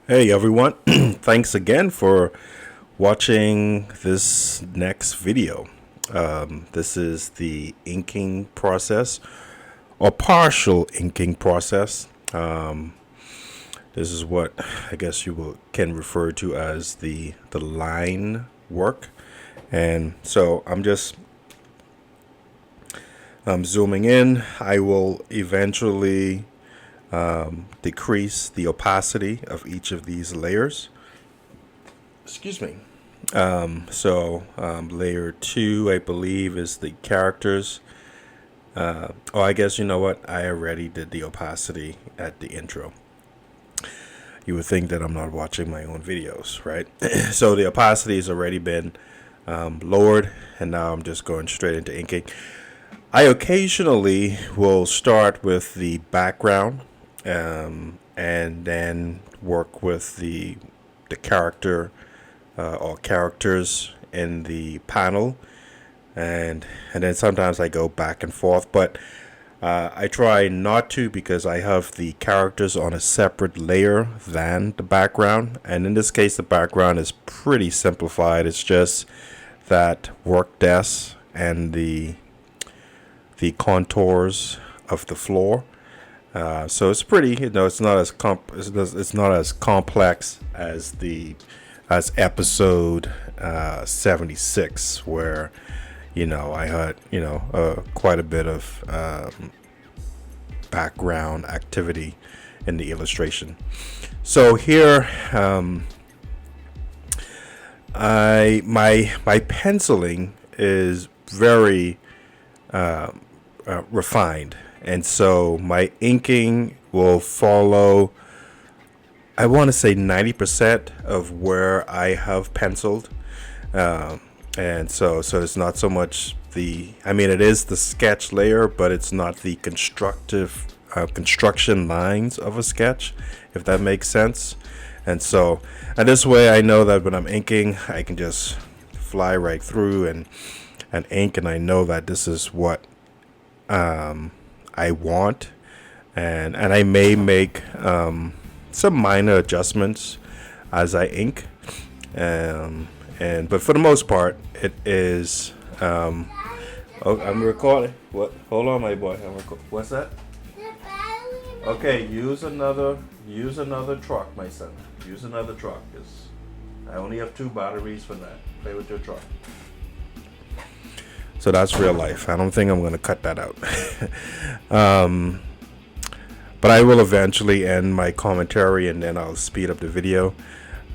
Hey everyone, thanks again for watching this next video. This is the inking process or partial inking process. This is what I guess can refer to as the line work. And so I'm zooming in. I will eventually decrease the opacity of each of these layers. Excuse me. Layer 2, I believe, is the characters. I guess you know what? I already did the opacity at the intro. You would think that I'm not watching my own videos, right? So the opacity has already been lowered, and now I'm just going straight into inking. I occasionally will start with the background and then work with the character or characters in the panel, and then sometimes I go back and forth, but I try not to because I have the characters on a separate layer than the background, and in this case the background is pretty simplified. It's just that work desk and the contours of the floor. So it's pretty, it's not as it's not as complex as episode 76, where I had quite a bit of background activity in the illustration. So here, my penciling is very refined, and so my inking will follow, I want to say, 90% of where I have penciled, and so it's not so much it is the sketch layer, but it's not the construction lines of a sketch, if that makes sense. And this way I know that when I'm inking, I can just fly right through and ink, and I know that this is what I want, and I may make some minor adjustments as I ink, but for the most part, it is. I'm recording. What? Hold on, my boy. What's that? Okay, use another truck, my son. Use another truck. I only have 2 batteries for that. Play with your truck. So that's real life. I don't think I'm going to cut that out. But I will eventually end my commentary, and then I'll speed up the video.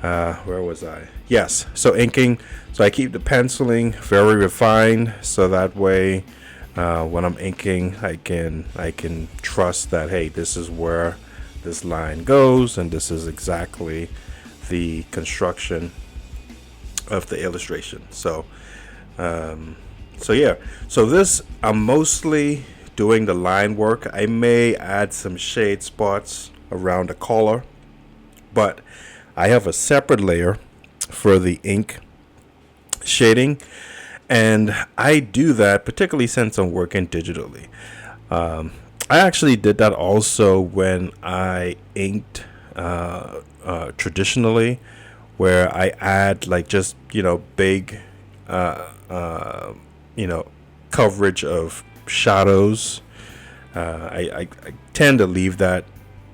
Where was I? Yes. So inking. So I keep the penciling very refined, so that way when I'm inking, I can trust that, hey, this is where this line goes, and this is exactly the construction of the illustration. So this, I'm mostly doing the line work. I may add some shade spots around the collar, but I have a separate layer for the ink shading, and I do that particularly since I'm working digitally. I actually did that also when I inked traditionally, where I add just big coverage of shadows. I tend to leave that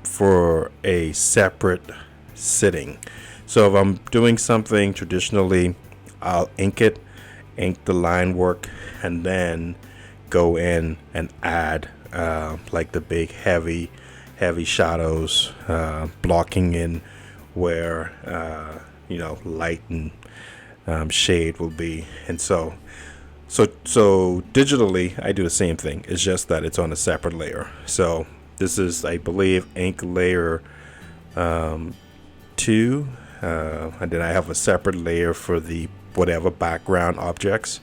for a separate sitting. So if I'm doing something traditionally, I'll ink the line work, and then go in and add the big heavy shadows, blocking in where light and shade will be. And so digitally I do the same thing. It's just that it's on a separate layer. So this is, I believe, ink layer 2, and then I have a separate layer for the whatever background objects,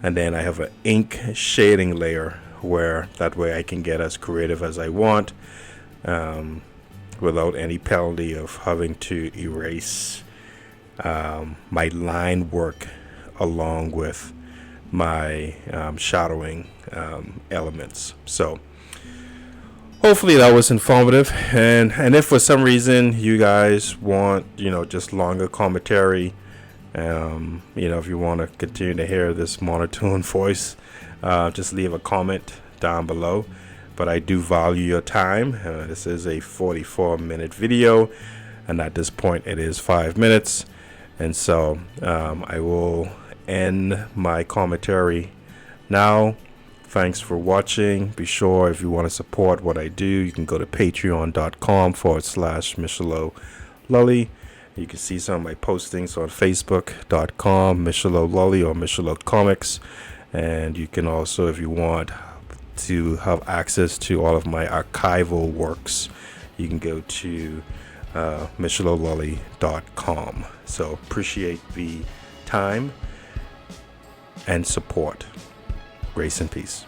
and then I have an ink shading layer, where that way I can get as creative as I want, without any penalty of having to erase my line work along with my shadowing elements. So hopefully that was informative. And if for some reason you guys want, just longer commentary, if you want to continue to hear this monotone voice, just leave a comment down below. But I do value your time. This is a 44-minute video, and at this point it is 5 minutes. And so I will end my commentary now. Thanks for watching. Be sure, if you want to support what I do, you can go to patreon.com/Michelot Lully. You can see some of my postings on facebook.com, Michelot Lully or Michelot Comics. And you can also, if you want to have access to all of my archival works, you can go to MichelotLully.com. So appreciate the time and support. Grace and peace.